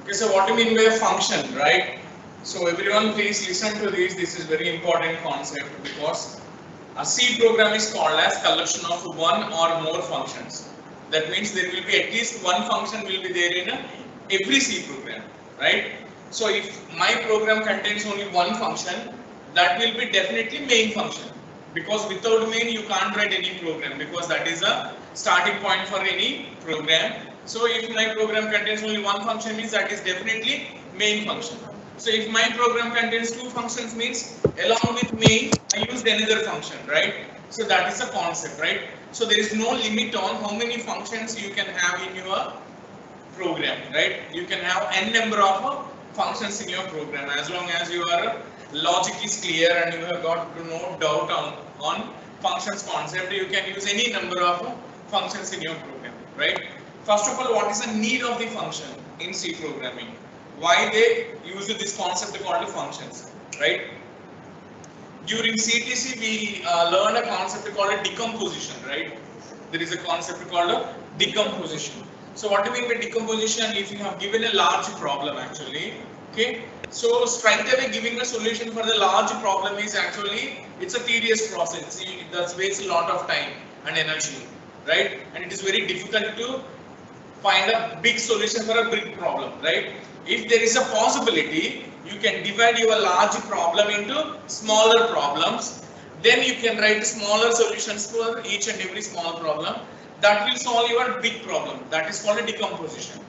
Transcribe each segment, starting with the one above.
Okay, so what do you mean by a function, right? So everyone please listen to this. This is very important concept because a C program is called as collection of one or more functions. That means there will be at least one function will be there in every C program, right? So if my program contains only one function, that will be definitely main function. Because without main you can't write any program because that is a starting point for any program. So if my program contains only one function means that is definitely main function. So if my program contains two functions means along with main I used another function, right? So that is a concept, right? So there is no limit on how many functions you can have in your program, right? You can have n number of functions in your program as long as your logic is clear and you have got no doubt on functions concept. You can use any number of functions in your program, right? First of all, what is the need of the function in C programming? Why they use this concept called functions, right? During CTC, we learned a concept called a decomposition, right? There is a concept called a decomposition. So what do you mean by decomposition? If you have given a large problem actually, okay? So straight away giving a solution for the large problem is actually, it's a tedious process. See, that wastes a lot of time and energy, right? And it is very difficult to find a big solution for a big problem, right? If there is a possibility, you can divide your large problem into smaller problems. Then you can write smaller solutions for each and every small problem. That will solve your big problem. That is called a decomposition.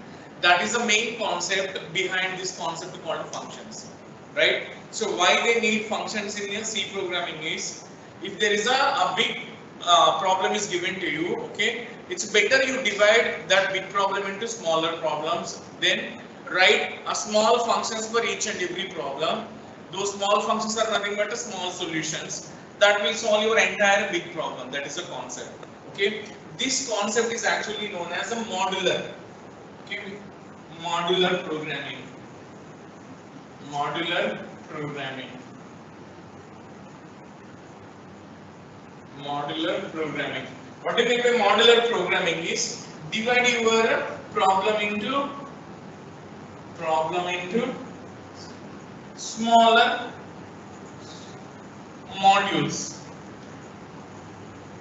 That is the main concept behind this concept called functions, right? So why they need functions in your C programming is, if there is a big problem is given to you, okay, it's better you divide that big problem into smaller problems, then write a small functions for each and every problem. Those small functions are nothing but small solutions that will solve your entire big problem. That is a concept, okay. This concept is actually known as a modular, okay, modular programming, modular programming, modular programming. What do you mean by modular programming is divide your problem into smaller modules.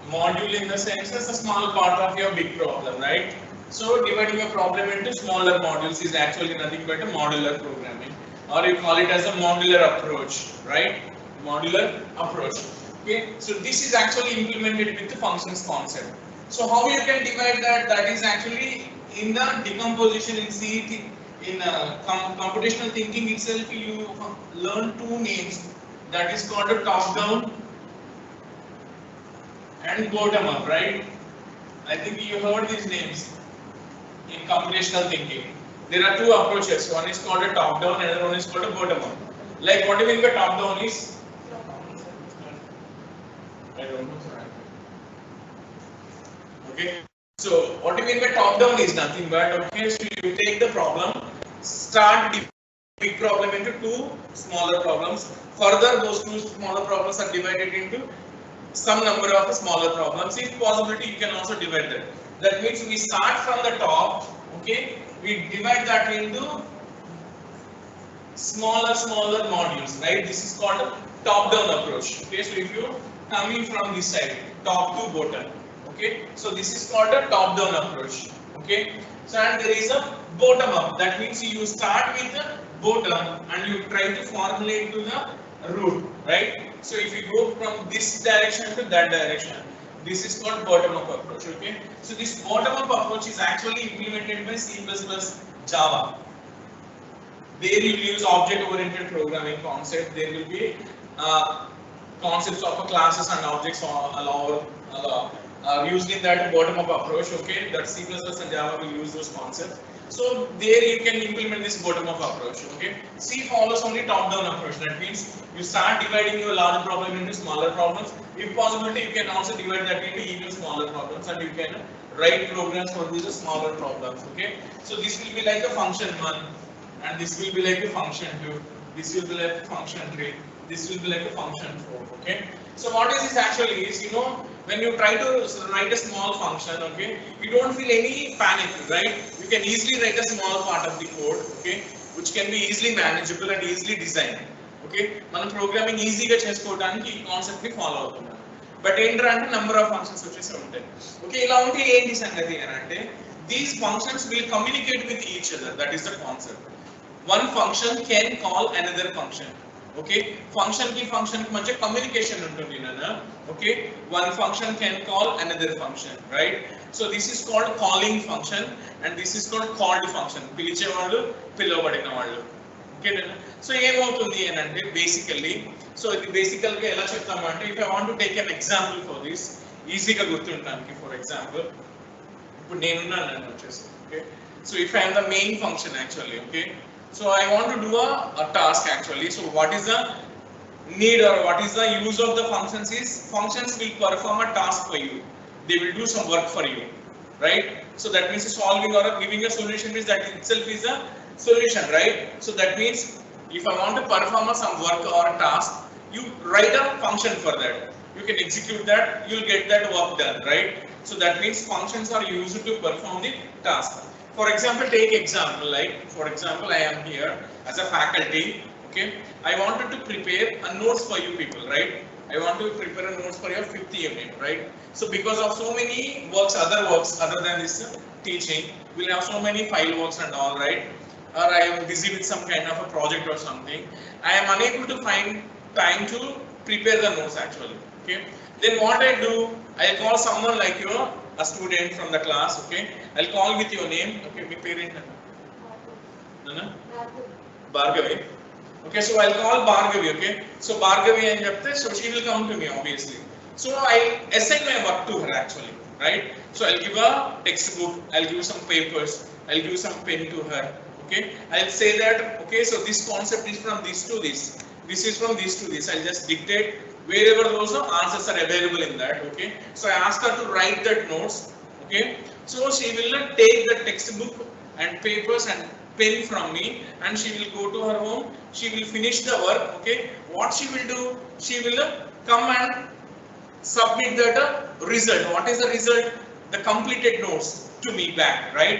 Module in the sense is a small part of your big problem, right? So dividing a problem into smaller modules is actually nothing but a modular programming, or you call it as a modular approach, right? Modular approach. Okay, so this is actually implemented with the functions concept. So how you can divide that? That is actually in the decomposition in C, in computational thinking itself. You learn two names. That is called a top down and bottom up, right? I think you heard these names in computational thinking. There are two approaches. One is called a top down, another one is called a bottom up. Like what do you mean by top down is? I don't know. Okay. So what do you mean by top down is nothing but, okay, so you take the problem, start the big problem into two smaller problems. Further, those two smaller problems are divided into some number of smaller problems. If possibility, you can also divide that. That means we start from the top, okay, we divide that into smaller modules, right? This is called a top down approach. Okay, so if you coming from this side, top to bottom, okay, so this is called a top down approach, okay. So and there is a bottom up. That means you start with the bottom and you try to formulate to the root, right? So if you go from this direction to that direction, this is called bottom up approach, okay. So this bottom up approach is actually implemented by C++ Java. There you will use object oriented programming concept. There will be concepts of classes and objects used in that bottom up approach, okay. That C++ and Java will use those concepts. So there you can implement this bottom up approach, okay. C follows only top down approach. That means you start dividing your large problem into smaller problems. If possible, you can also divide that into even smaller problems and you can write programs for these smaller problems, okay. So this will be like a function 1 and this will be like a function 2, this will be like a function 3, this will be like a function 4, okay. So what is this actually is, when you try to write a small function, okay, you don't feel any panic, right? You can easily write a small part of the code, okay, which can be easily manageable and easily designed. Okay, మనం programming ఈజీగా చేసుకోవడానికి ఈ concept ని follow అవుతున్నాం. But ఏంటంటే number of functions వచ్చేసి ఉంటాయి. Okay, ఇలా ఉంటే ఏంటి సంగతి అని అంటే these functions will communicate with each other. That is the concept. One function can call another function. Okay, function కి ఫంక్షన్ కి మధ్య కమ్యూనికేషన్ ఉంటుంది నాన్న. Okay, one function can call another function, right? So this is called calling function and this is called called function. పిలిచేవాళ్ళు, పిలువబడిన వాళ్ళు. Okay, so ఏమవుతుంది అని అంటే బేసికల్లీ, సో ఇది బేసికల్ గా ఎలా చెప్తాము అంటే, if I want to take an example for this, ఈజీగా గుర్తుండడానికి. ఫర్ ఎగ్జాంపుల్, ఇప్పుడు నేనున్నాను వచ్చేసి. Okay, so if I am the main function actually. Okay, so I want to do a task actually. So what is the need or what is the use of the functions is, functions will perform a task for you. They will do some work for you, right? So that means solving or giving a solution means that itself is a solution, right? So that means if I want to perform some work or a task, you write a function for that. You can execute that, you will get that work done, right? So that means functions are used to perform the task. For example, take example like, for example, I am here as a faculty. Okay, I wanted to prepare a notes for you people, right? I want to prepare a notes for your 5th unit, right? So because of so many works other than this teaching, we'll have so many file works and all, right? Or I am busy with some kind of a project or something, I am unable to find time to prepare the notes actually. Okay, then what I do, I call someone like you, a student from the class. Okay, I'll call with your name. Okay, my parent Nana Bhargavi. Okay, so I'll call Bhargavi. Okay, so Bhargavi and chepte, so she will come to me obviously. So I assign my work to her actually, right? So I'll give a textbook, I'll give some papers, I'll give some pen to her. Okay, I'll say that, okay, so this concept is from this to this, this is from this to this. I'll just dictate wherever those answers are available in that. Okay, so I ask her to write that notes. Okay, so she will take the textbook and papers and pen from me and she will go to her home, she will finish the work. Okay, what she will do, she will come and submit that result. What is the result? The completed notes to me back, right?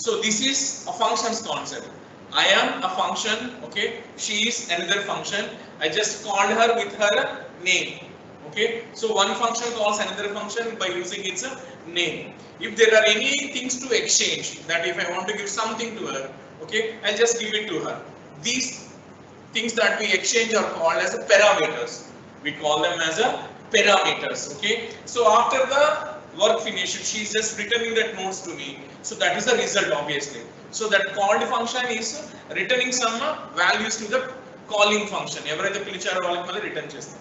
So this is a functions concept. I am a function, okay, she is another function. I just called her with her name. Okay, so one function calls another function by using its name. If there are any things to exchange, that if I want to give something to her, okay, I'll just give it to her. These things that we exchange are called as parameters. We call them as parameters. Okay, so after the work finished, she is just returning that notes to me. So that is the result obviously. So that called function is returning some values to the calling function. ఎవరైతే పిలిచారో వాళ్ళకి మళ్ళీ return చేస్తాం.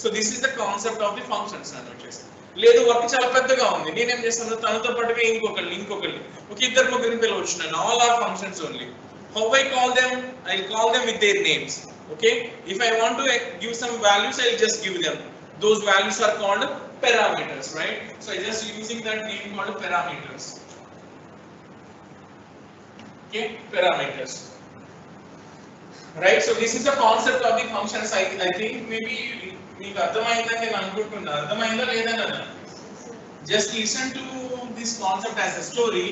So this is the concept of the functions అని వచ్చేసి. లేదు work చాలా పెద్దగా ఉంది, నేనేం చేస్తాను, తనతో పాటుగా ఇంకొకళ్ళు ఒక ఇద్దరు ముగ్గురిని పిలవచ్చున్నాను. All are functions only. How I call them, I call them with their names. Okay, if I want to give some values, I just give them. Those values are called parameters, right? So I just using that name called parameters. Okay, parameters, right? So this is the concept of the functions. I think maybe meeku ardhamaindani nenu anukuntunna. Ardhamainda ledha nana? Just listen to this concept as a story,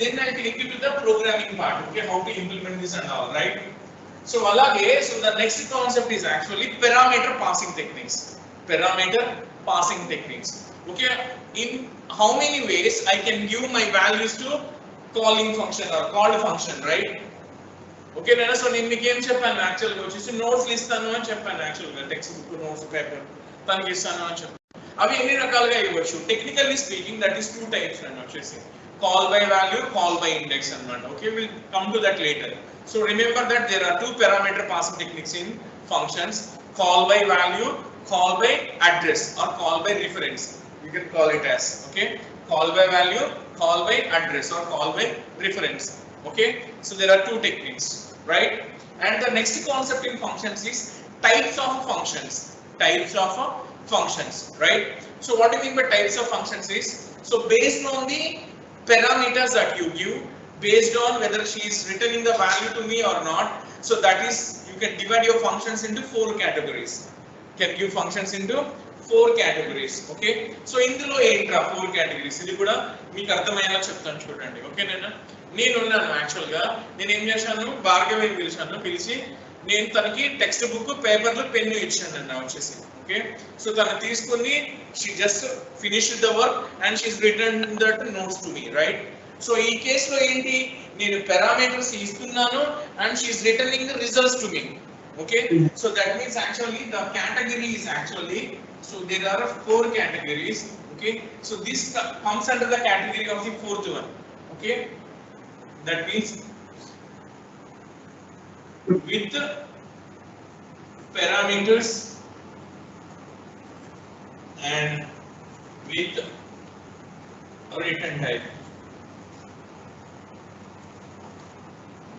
then I take you to the programming part. Okay, how to implement this and all, right? So alage, so the next concept is actually parameter passing techniques. Parameter passing techniques. Okay, in how many ways I can give my values to calling function or called function, right? Okay, nana, so నేను మీకు ఏం చెప్పాను యాక్చువల్గా వచ్చేసి notes ఇస్తాను అని చెప్పాను. యాక్చువల్గా టెక్స్ట్ బుక్, నోట్స్, పేపర్ తనకి ఇస్తాను అని చెప్పాను. అవి ఎన్ని రకాలుగా ఇవ్వచ్చు. Technically speaking that is 2 types అని వచ్చేసి call by value, call by index అన్నమాట. Okay, will come to that later. So remember that there are 2 parameter passing techniques in functions: call by value, call by address, or call by reference. You can call it as, okay, call by value, call by address, or call by reference. Okay, so there are 2 techniques, right? And the next concept in functions is types of functions. Types of functions, right? So what do you mean by types of functions is, so based on the parameters that you give, based on whether she is returning the value to me or not, so that is, you can divide your functions into 4 categories. Can give functions into 4 categories. Okay so ఇందులో ఏంట్రా 4 categories ఇది కూడా మీకు అర్థమయ్యేలా చెప్తాను చూడండి. Okay నేను ఉన్నాను యాక్చువల్ గా నేను ఏం చేశాను భార్గవిని పిలిచి నేను తనకి టెక్స్ట్ బుక్ పేపర్లు పెన్ను ఇచ్చాను అన్న వచ్చేసి. ఓకే సో తను తీసుకుని she just finished the work and she is return that notes to me right. So ఈ కేసులో ఏంటి నేను పారామీటర్స్ ఇస్తున్నాను and she is returning the results to me. Okay so that means actually the category is actually so there are 4 categories. Okay so this comes under the category of the fourth one. Okay that means with parameters and with return type.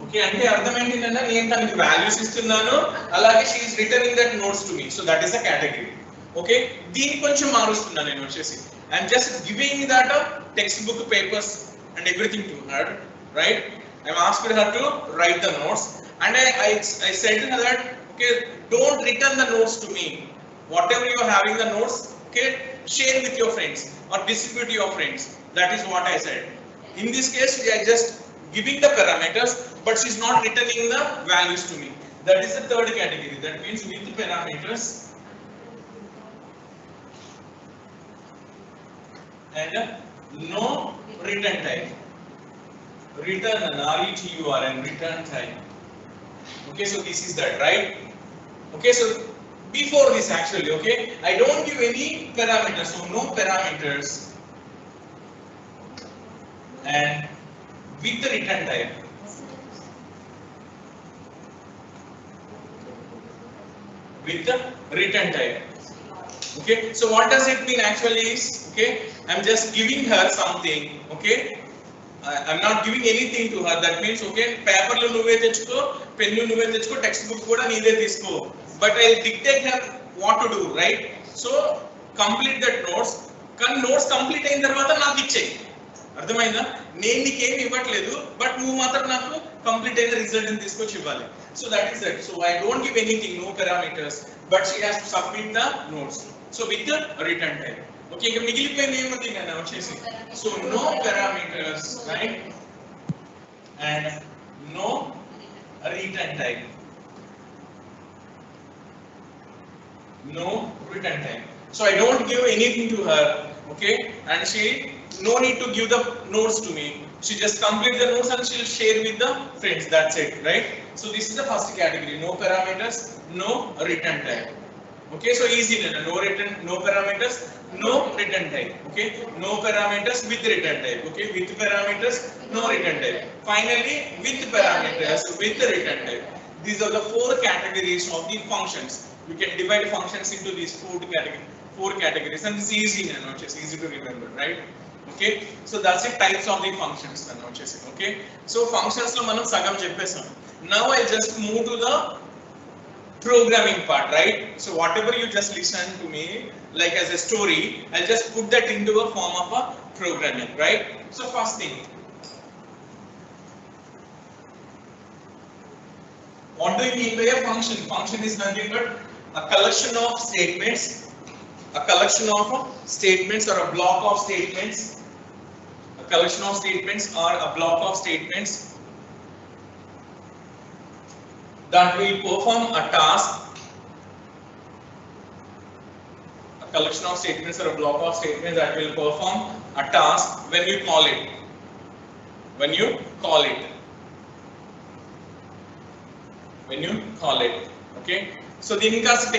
Okay అంటే అర్థం ఏంటంటే నేను తనకి values ఇస్తున్నాను అలాగే she is returning that notes to me. So that is the category. Okay దీన్ని కొంచెం మారుస్తున్నాను నేను వచ్చేసి I'm just giving that text book papers and everything to her right. I'm asked her to right the notes and I said to her that okay don't return the notes to me, whatever you are having the notes okay share with your friends or distribute to your friends. That is what I said. In this case I just giving the parameters but she is not returning the values to me. That is the third category. That means with parameters and no return type. Return RETURN return type. Okay so this is that right. Okay so before this actually okay I don't give any parameters, so no parameters and with the return type. With the return type. Okay so what does it mean actually is okay I'm just giving her something. Okay I'm not giving anything to her. That means okay paper lo nuve techuko pen lo nuve techuko text book kuda neede teesko but I'll dictate her what to do right. So complete that notes kan notes complete ayin tarvata naaku ichchey. అర్థమైందా నేను నీకేమి ఇవ్వట్లేదు but నువ్వు మాత్రం నాకు complete అయిన result ని తీసుకొచ్చి ఇవ్వాలి. So that is that. So I don't give anything no parameters but she has to submit the notes. So with return type. Okay ఇక మిగిలిపోయింది ఏముంది కదా వచ్చేసి so no parameters right and no return type. No return time. So I don't give anything to her. Okay and she no need to give the notes to me. She just complete the notes and she'll share with the friends. That's it right. So this is the first category. No parameters, no return type. Okay so easy no return, no parameters, no return type. Okay no parameters with return type. Okay with parameters, no return type. Finally with parameters with the return type. These are the 4 categories of the functions. You can divide functions into these 4 categories and it's easy it's easy to remember right. Okay so that's the types of the functions okay so functions lo manam sagam cheppesam. Now I just move to the programming part right. So whatever you just listen to me like as a story I'll just put that into a form of a programming right. So first thing what do you mean by a function? Function is nothing but a collection of statements, a collection of statements or a block of statements, a collection of statements or a block of statements that will perform a task, a collection of statements or a block of statements that will perform a task when you call it, when you call it. When you call it okay so దీని కాస్త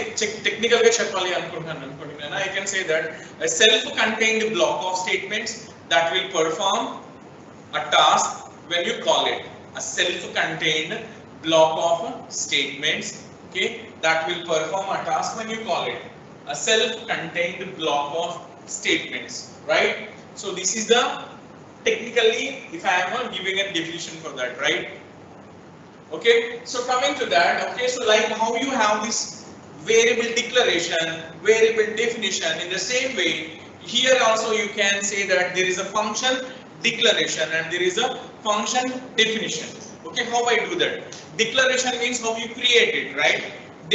technical గా చెప్పాలి అనుకుంటున్నాను I can say that a self contained block of statements that will perform a task when you call it. A self contained block of statements okay that will perform a task when you call it. A self contained block of statements right. So this is the technically if I am giving a definition for that right. Okay so coming to that okay so like how you have this variable declaration, variable definition, in the same way here also you can say that there is a function declaration and there is a function definition. Okay how I do that? Declaration means how you create it right.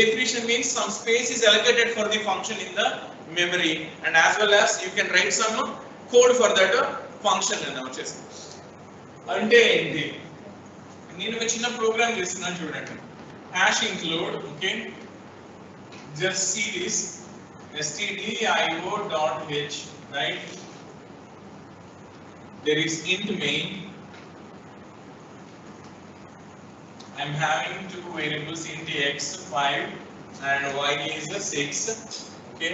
Definition means some space is allocated for the function in the memory, and as well as you can write some code for that function అని వచ్చేసి. అంటే ఏంటి, నేను ఒక చిన్న programme చేస్తున్నాను చూడండి. hash include, okay, just see this stdio.h, right? There is int main. I'm having two variables, int x 5 and y is the 6, okay,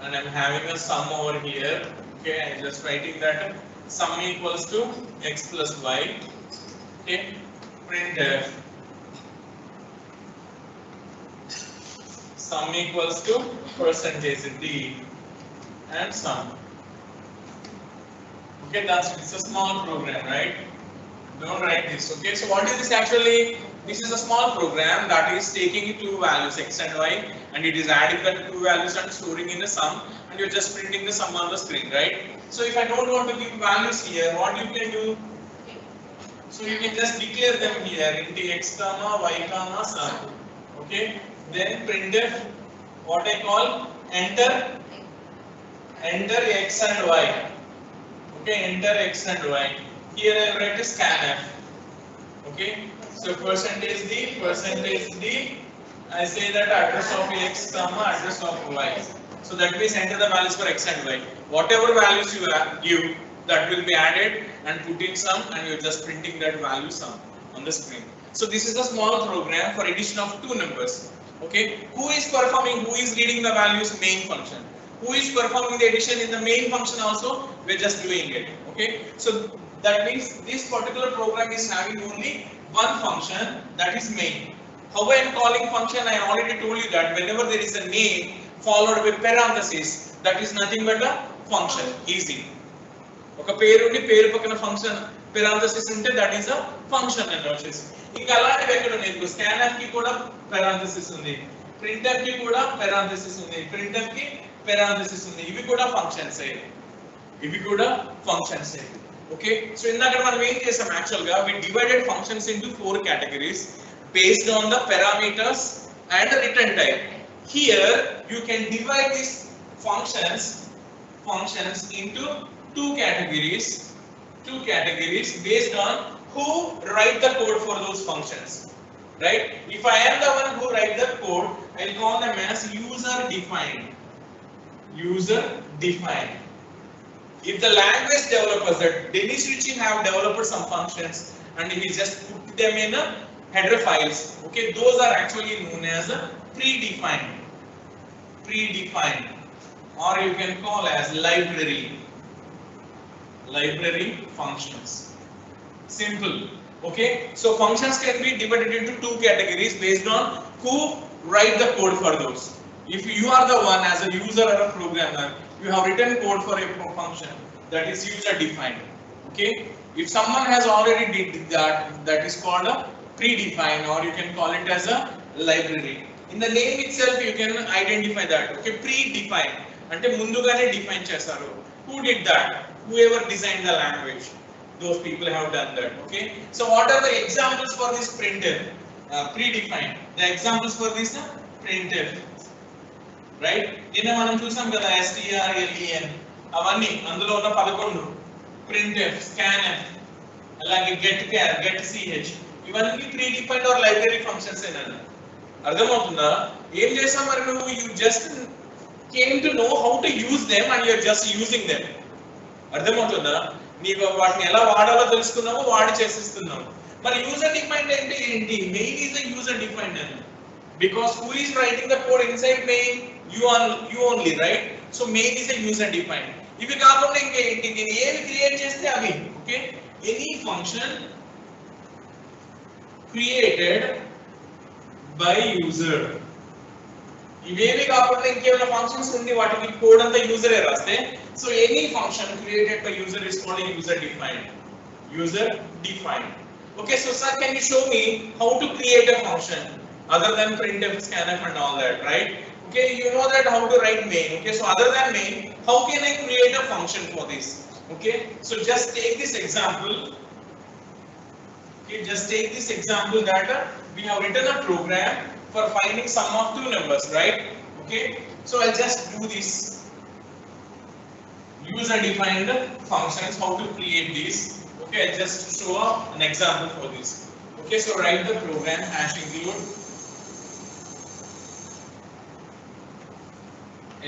and I'm having a sum over here, okay. I'm just writing that sum equals to x plus y, okay. Printf sum equals to percentage d and sum, okay. It's a small program, right? Don't write this, okay. So what is this actually? This is a small program that is taking two values x and y, and it is adding the two values and storing in the sum, and you're just printing the sum on the screen, right? So if I don't want to give values here, what you can do? So you can just declare them here, int x comma y comma sum, okay. Then printf, what I call, enter x and y, okay. Enter x and y. Here I write a scanf, okay. So percentage d, I say that address of x comma address of y. So that means enter the values for x and y. Whatever values you give, that will be added and put in sum, and you're just printing that value sum on the screen. So this is a small program for addition of two numbers, okay. Who is reading the values? Main function. Who is performing the addition in the main function also? We're just doing it, okay. So that means this particular program is having only one function, that is main. How I am calling function? I already told you that whenever there is a name followed with parenthesis, that is nothing but a function. Easy. ఒక పేరు ఉండి పేరు పక్కన function parenthesis ఉంటే that is a function అని వచ్చేసి. ఇంకా అలాంటివి ఎక్కడ ఉన్నాయి? scanf కి కూడా parenthesis ఉంది, printf కి కూడా parenthesis ఉంది, printf కి parenthesis ఉంది. ఇవి కూడా functions ఏ. Okay, so ఇందాక మనం ఏం చేసాం యాక్చువల్ గా, we divided functions into 4 categories based on the parameters and the return type. Here you can divide these functions into two categories based on who write the code for those functions, right? If I am the one who write the code, I'll call them as user defined. If the language developers, that Dennis Ritchie have developed some functions and he just put them in a header files, okay, those are actually known as a predefined, or you can call as library functions. Simple, okay. So functions can be divided into two categories based on who write the code for those. If you are the one as a user or a programmer, you have written code for a function, that is user defined, okay. If someone has already did that is called a predefined, or you can call it as a library. In the name itself you can identify that, okay. Predefined ante mundugane define chesaru. Who did that? Whoever designed the language, those people have done that, okay. So what are the examples for this printf? Predefined. The examples for this printf, right? దీన్ని మనం చూసాం కదా, strlen అవన్నీ అందులో ఉన్న 11 printf, scanf, అలాగే getchar, getch, ఇవన్నీ predefined or library functions ఏనన్నా. అర్థమవుతుందా? ఏం చేసాం మరి నువ్వు? you just came to know how to use them and you are just using them. అర్థమవుతుందా? నీకు వాటిని ఎలా వాడాలో తెలుసుకున్నావు, వాడి చేసిస్తున్నావు. మరి యూజర్ డిఫైన్డ్ అంటే ఏంటి? Main is a user defined అని. Because who is writing the code inside main? You only, right? So main is a user defined. ఇవి కాకుండా ఇంకేంటి? నేను ఏవి క్రియేట్ చేస్తే అవి, okay. Any function created by user. ఇవేవి కాకుండా ఇంకేమైనా ఫంక్షన్స్ ఉండి వాటికి కోడ్ అంతా యూజరే రాస్తే, so any function created by user is called user defined. Okay, so sir, can you show me how to create a function other than printf, scanf and all that, right? Okay, you know that how to write main. Okay, so other than main, how can I create a function for this? Okay, so just take this example. Okay, just take this example that we have written a program for finding sum of two numbers, right? Okay, So I'll just do this user defined functions, how to create these. Okay, I'll just show an example for this. Okay, so write the program hash include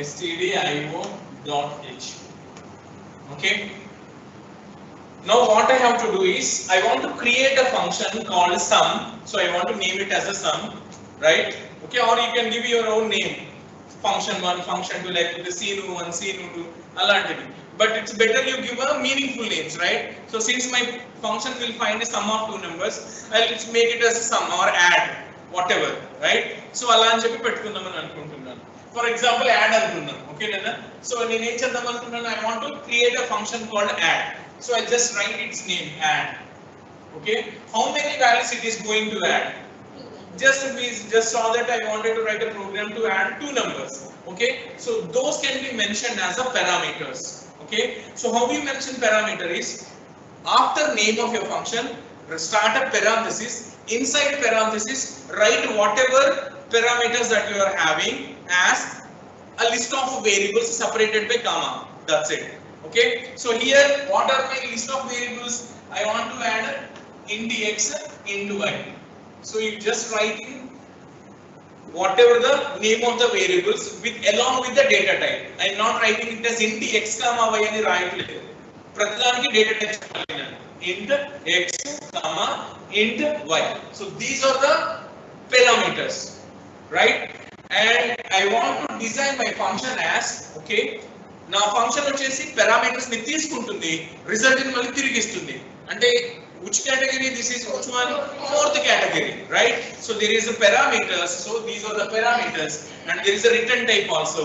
stdio.h. Okay, now what I have to do is I want to create a function called sum, so I want to name it as a sum, right? Okay, or you can give your own name, function 1, function 2, like the scene1, scene2, alantivi. But it's better you give a meaningful names, right? So since my function will find a sum of two numbers, I'll just make it as a sum or add, whatever, right? So అలా అని చెప్పి పెట్టుకుందామని అనుకుంటున్నాను. For example, add అనుకున్నాను. Okay లేదా? So నేను ఏం చేద్దాం అనుకుంటున్నాను, I want to create a function called add. So I just write its name, add. Okay, how many values it is going to add? We just saw that I wanted to write a program to add two numbers. Okay, so those can be mentioned as a parameters. Okay, so how we mention parameter is after name of your function, start a parenthesis. Inside parenthesis, write whatever parameters that you are having as a list of variables separated by comma. That's it. Okay, so here what are my list of variables? I want to add int x, int y. So you just write in whatever the name of the variables with along with the data type. I am not writing it as int x comma y అని రాయట్లేదు. ప్రతిదానికి data type చెప్పాను. int x comma int y. So these are the parameters, right? And I want to design my function as, okay, నా function వచ్చేసి parameters ని తీసుకుంటుంది, result ని మళ్ళీ తిరిగి ఇస్తుంది. అంటే which category this is? Which one? Fourth category, right? So there is a parameters, so these are the parameters, and there is a return type also.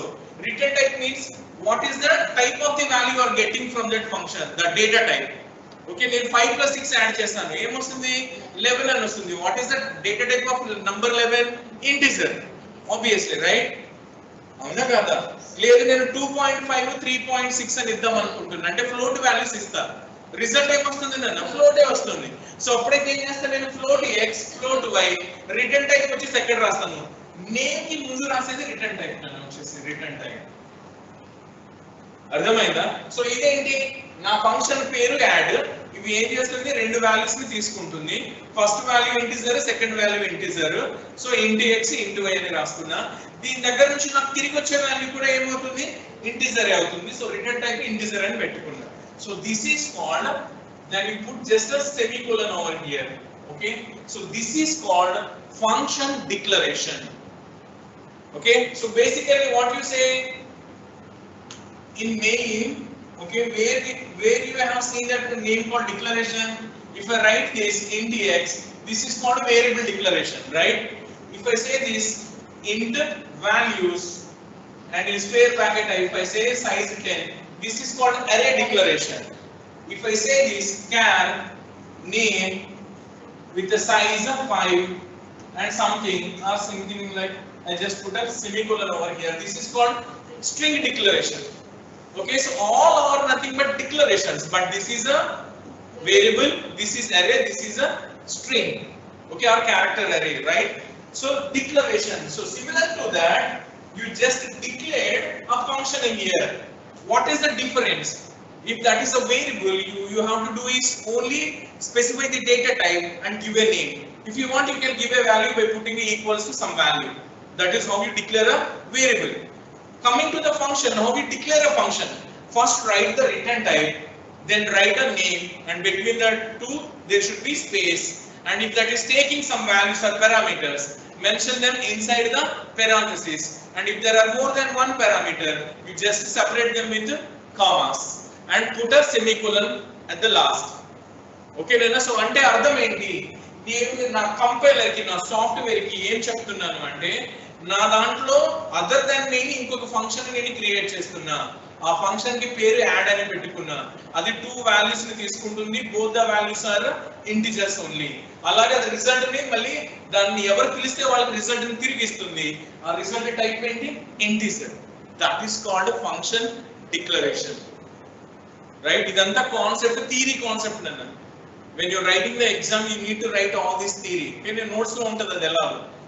Return type means what is the type of the value you are getting from that function, the data type. Okay, నేను 5 plus 6 add చేస్తాను, ఏమొస్తుంది? 11 అని వస్తుంది. What is the data type of number 11? Integer, obviously, right? అవునా కదా? లేదు నేను 2.5 3.6 అని ఇద్దాం అనుకుంటున్నాను, అంటే ఫ్లోట్ వాల్యూస్ ఇస్తా. రిజల్ట్ ఏమొస్తుంది నాన్న? ఫ్లోటే వస్తుంది. సో అప్పుడైతే ఏం చేస్తాను నేను? Float x, float y, return type వచ్చి సెకండ్ రాస్తాను. నేమ్ కి ముందు రాసేది రిటర్న్ టైప్ నాన్న, వచ్చేసి రిటర్న్ టైప్. అర్థమైందా? సో ఇదేంటి? నా ఫంక్షన్ పేరు యాడ్. ఇవి ఏం చేస్తుంది? రెండు వాల్యూస్ ని తీసుకుంటుంది. First value integer, second value integer. So ఇంటి ఎక్స్, ఇంటి వై అని రాస్తున్నా. దీని దగ్గర నుంచి నాకు తిరిగి వచ్చే వాల్యూ కూడా ఏమవుతుంది? ఇంటిజర్ అవుతుంది. సో రిటర్న్ టైప్ ఇంటిజర్ అని పెట్టుకున్నా. So this is called, then we put just a semicolon over here. Okay, so this is called function declaration. Okay, so basically what you say in main, okay, where you have seen that the name called declaration. If I write this int x, this is called variable declaration, right? If I say this int values and in square bracket if I say size 10, this is called array declaration. If I say this char name with the size of 5 and something or something like, I just put a semicolon over here, this is called string declaration. Okay, so all are nothing but declarations, but this is a variable, this is array, this is a string, okay, or character array, right? So declaration. So similar to that, you just declared a function in here. What is the difference? If that is a variable, you have to do is only specify the data type and give a name. If you want, you can give a value by putting equals to some value. That is how you declare a variable. Coming to the function, how we declare a function? First write the return type, then write a name, and between the two there should be space. And if that is taking some values or parameters, mention them inside the parenthesis. And if there are more than one parameter, you just separate them with commas and put a semicolon at the last. Okay, Nana? So ante ardham enti? Na compiler ki, na software ki em cheptunnanu ante, na dantlo other than name inkoka function ni create chestunna. ఆ function కి పేరు add అని పెట్టుకున్నా. అది 2 values ని తీసుకుంటుంది. both the values are integers only. అలాగే అది రిజల్ట్ ని మళ్ళీ దాన్ని ఎవరు పిలిస్తే వాళ్ళకి రిజల్ట్ ని తిరిగి ఇస్తుంది. ఆ రిజల్ట్ టైప్ ఏంటి? Integer. That is called function declaration, right? ఇదంతా కాన్సెప్ట్, థియరీ కాన్సెప్ట్ అన్న. when you are writing the exam, you need to write all this theory. నేను నోట్స్ లో ఉంటది అది ఎలా.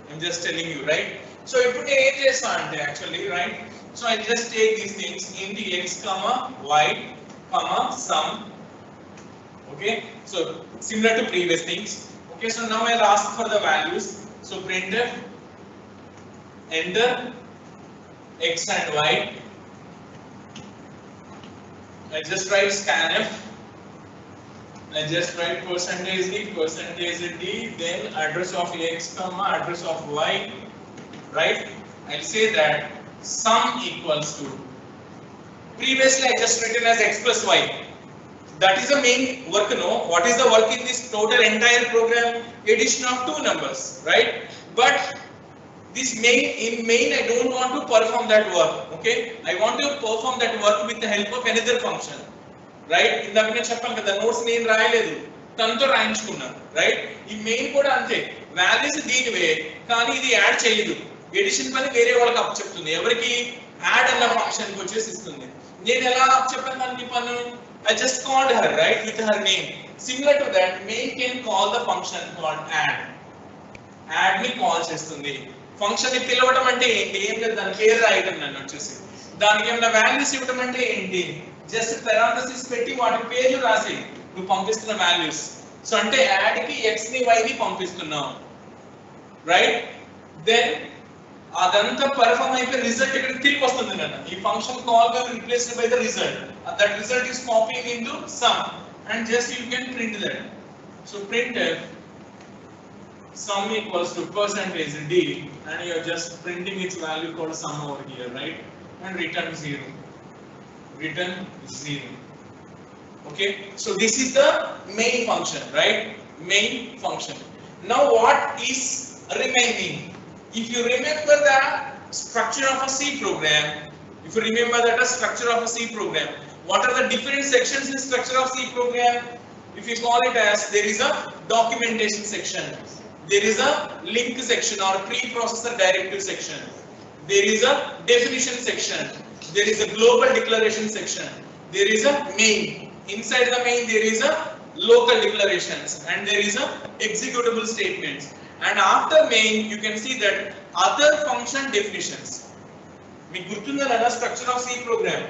I'm just telling you, right? So ఇప్పుడు నేను ఏం చేస్తా అంటే actually, right? So I just take these things int x comma y comma sum. Okay, so similar to previous things. Okay, so now I'll ask for the values. So printf enter x and y. I just write scanf. I just write percentage d, then address of x comma address of y, right? I'll say that sum equals to, previously I just written as x plus y. That is the main work, no? What is the work in this total entire program? Addition of two numbers, right? But this main I don't want to perform that work, okay? I want to perform that work with the help of another function, right? ఇందాక నేను చెప్పాను కదా, notes నేను రాయలేదు, తనతో రాయించుకున్నాను, right? ఈ main కూడా అంతే, వాల్యూస్ దీనివే కానీ ఇది యాడ్ చేయదు, ఎడిషన్ పని వేరే వాళ్ళకి అప్ చెప్తుంది, ఎవరికి? యాడ్ అన్న ఫంక్షన్ కి వచ్చేసి ఇస్తుంది. నేను ఎలా అప్ చెప్పాను దానికి పని? I just called her, right, with her name. Similar to that, main can call the function called add. Add ని కాల్ చేస్తుంది. ఫంక్షన్ ని పిలవడం అంటే ఏంటి? ఏం లేదు, దాని పేరు రాయడం నన్ను వచ్చేసి. దానికి ఏమైనా వాల్యూస్ ఇవ్వడం అంటే ఏంటి? జస్ట్ parenthesis పెట్టి వాటి పేర్లు రాసి నువ్వు పంపిస్తున్న వాల్యూస్. సో అంటే యాడ్ కి x ని y ని పంపిస్తున్నావు, రైట్? దెన్ అదంతా పర్ఫార్మ్ అయిపోయి రిజల్ట్ ఇక్కడ తిరిగి వస్తుంది నాన్న. ఈ ఫంక్షన్ కాల్ గా replaced by the result. That result is copied into sum and just you can print that. So printf sum equals to percentage d and you are just printing its value called sum over here, right? And return 0. Return 0. Okay, so this is the main function, right? Main function. Now what is remaining? If you remember the structure of a C program, what are the different sections in structure of C program? If you call it as, there is a documentation section, there is a link section or preprocessor directive section, there is a definition section, there is a global declaration section, there is a main. Inside the main there is a local declarations and there is a executable statements, and after main you can see that other function definitions. మీకు గుర్తుందా లేదా structure of C program?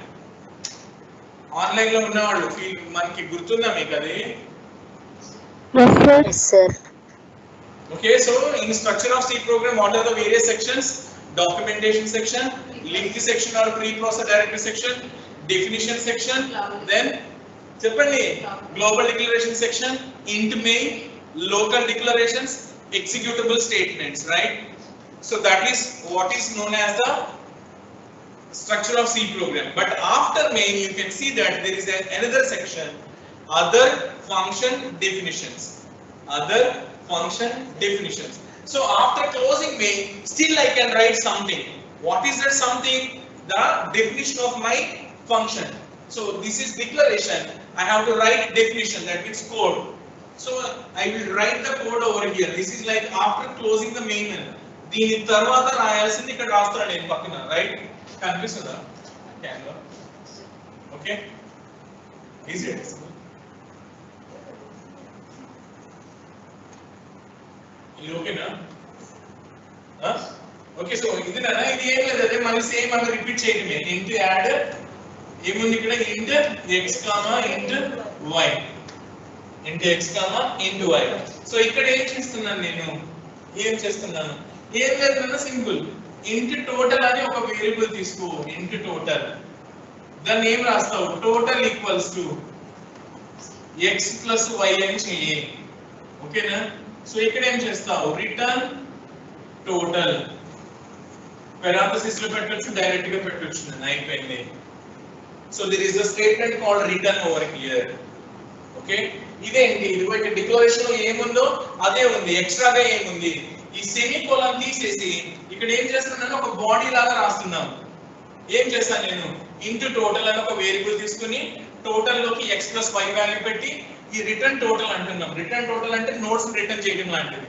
Online లో ఉన్న వాళ్ళు మనకి గుర్తుందా మీకు అది? Yes sir. Okay, so in structure of C program, what are the various sections? Documentation section, link section or preprocessor directive section, definition section, then చెప్పండి, global declaration section, int main, local declarations, executable statements, right? So that is what is known as the structure of C program. But after main you can see that there is another section, other function definitions. So after closing main, still I can write something. What is that something? The definition of my function. So this is declaration, I have to write definition, that means code. So I will write the code over here. This is like after closing the main. దీని తర్వాత రాయాల్సింది ఇక్కడ రాస్తాను నేను పక్కన, right? కనిపిస్తుందా Canva? Okay, easy. ఇది ఓకేనా? Okay, so ఇది నాన్న, ఇది ఏం లేదు, అదే మళ్ళీ సేమ్ అలా రిపీట్ చేయడమే. ఇంట్ యాడ్ ఏముంది ఇక్కడ? ఇంట్ ఎక్స్ కామా ఇంట్ వై, ఇంట్ ఎక్స్ కామా ఇంట్ వై. సో ఇక్కడ ఏం చేస్తున్నాను నేను? ఏం లేదు నాన్న, సింపుల్. ఇంట్ టోటల్ అని ఒక వేరియబుల్ తీసుకో, ఇంట్ టోటల్. దాన్ని ఏం రాస్తావు? Total equals to x plus y అని చెయ్యి, ఓకేనా? సో ఇక్కడ ఏం చేస్తావు? Return total. పెరాంథసిస్ లో పెట్టొచ్చు, డైరెక్ట్ గా పెట్టొచ్చు, అయిపోయింది. So there is a statement called return over here. Okay, ఇదేంటి? ఇది డిక్లరేషన్ లో ఏముందో అదే ఉంది, ఎక్స్ట్రాగా ఏముంది? ఈ సెమీకోలన్ తీసేసి ఇక్కడ ఏం చేస్తున్నాను? ఒక బాడీ లాగా రాస్తున్నాం. ఏం చేస్తాను నేను? ఇంటూ టోటల్ అని ఒక వేరియబుల్ తీసుకుని టోటల్ లోకి ఎక్స్ ప్లస్ వై వాల్యూ పెట్టి ఈ రిటర్న్ టోటల్ అంటున్నాం. రిటర్న్ టోటల్ అంటే నోట్స్ రిటర్న్ చేయడం లాంటిది.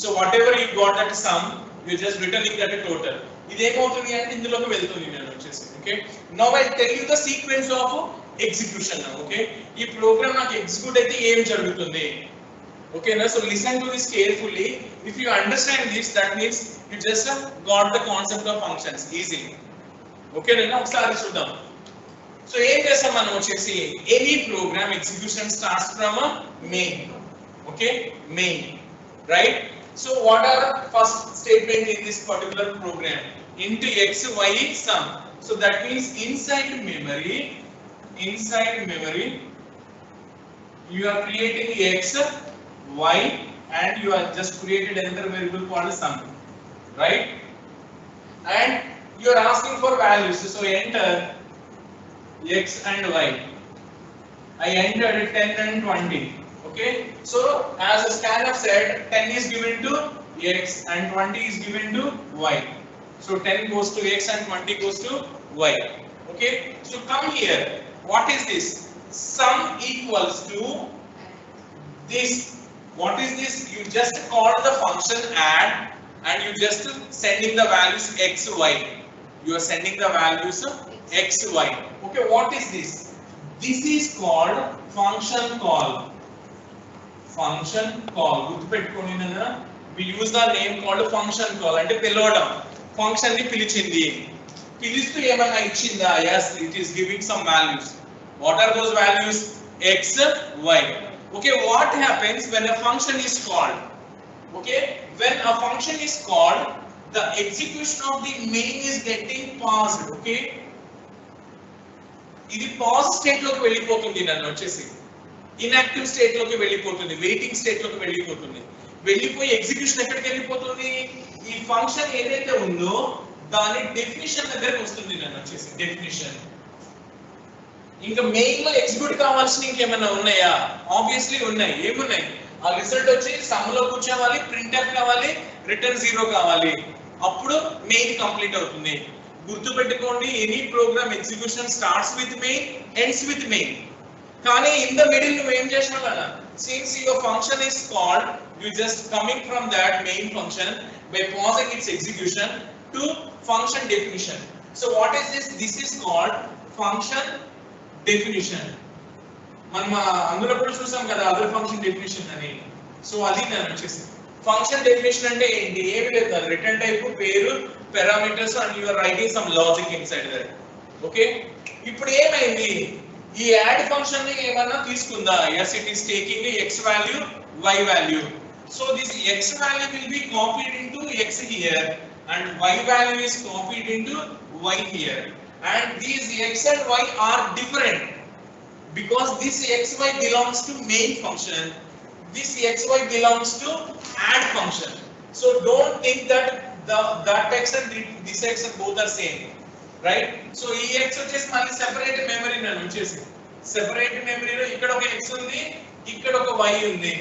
So what ever you got that some, you just returning that total. ఇది ఏమవుతుంది అంటే ఇందులోకి వెళ్తుంది నేను వచ్చేసి. Okay, now I tell you the sequence of execution. Okay, ఈ ప్రోగ్రామ్ నాకు ఎగ్జిక్యూట్ అయితే ఏం జరుగుతుంది? Okay, now so listen to this carefully. If you understand this, that means you just got the concept of functions easily. Okay, now ఒకసారి చూద్దాం. So ఏం చేస్తాం మనం వచ్చేసి any program execution starts from a main. Okay, main, right? So what are the first statement in this particular program? Into x y sum. So that means inside memory you are creating x, y, and you are just created another variable called sum, right? And you are asking for values. So enter x and y. I entered 10 and 20. Okay, so as scanf said, 10 is given to x and 20 is given to y. So 10 goes to x and 20 goes to y. Okay, so come here. What is this? Sum equals to this. What is this? You just call the function add and you just sending the values x, y. You are sending the values x, y. Okay, what is this? This is called function call. Function call. గుర్తుపెట్టుకోండి నాన్న. We use the name called function call. అంటే పిలవడం. Function ని పిలిచింది. పిలుస్తూ ఏమైనా ఇచ్చిందా? Yes, it is giving some values. What are those values? X, y. Okay, what happens when a function is called? Okay, when a function is called, the execution of the main is getting paused. Okay, ఇది pause state లోకి వెళ్ళిపోతుంది నన్ను వచ్చేసి inactive state లోకి వెళ్ళిపోతుంది, waiting state లోకి వెళ్ళిపోతుంది. వెళ్ళిపోయి ఎగ్జిక్యూషన్ ఎక్కడికి వెళ్ళిపోతుంది? ఈ ఫంక్షన్ ఏదైతే ఉందో దాని డెఫినిషన్ దగ్గరికి వస్తుంది నన్ను వచ్చేసి డెఫినిషన్. ఇంకా మెయిన్ లో ఎగ్జిక్యూట్ కావాల్సిన ఇంకేమైనా ఉన్నాయా? ఆబ్వియస్లీ ఉన్నాయి. ఏమున్నాయి? ఆ రిజల్ట్ వచ్చి సమ్ లో కూర్చోవాలి, ప్రింట్ఎఫ్ కావాలి, రిటర్న్ 0 కావాలి. అప్పుడు మెయిన్ కంప్లీట్ అవుతుంది. గుర్తుపెట్టుకోండి, any program execution starts with main, ends with main. కానీ ఇన్ ద మిడిల్ నువ్వు ఏం చేసినావు కదా? Since your function is called, you just coming from that main function by pausing its execution to function definition. So what is this? This is called function definition. మనం అందులో కూడా చూసాం కదా other function definition అని. So అది నేను వచ్చేసి function definition అంటే ఏంటి? ఏమి లేదు, రిటర్న్ టైప్, పేరు, parameters and you are writing some logic inside that. Okay, ఇప్పుడు ఏమైంది? ఈ యాడ్ ఫంక్షన్ ని ఏమన్నా తీసుకుందా? yes, it is taking the x value, y value. So this x value will be copied into x here and y value is copied into y here, and these x and y are different because this xy belongs to main function, this xy belongs to add function. So don't think that that x and this x both are same, right? So ఈ x వచ్చేసి మళ్ళీ separate memory నన్ను వచ్చేసి separate మెమరీలో ఇక్కడ ఒక x ఉంది, ఇక్కడ ఒక y ఉంది.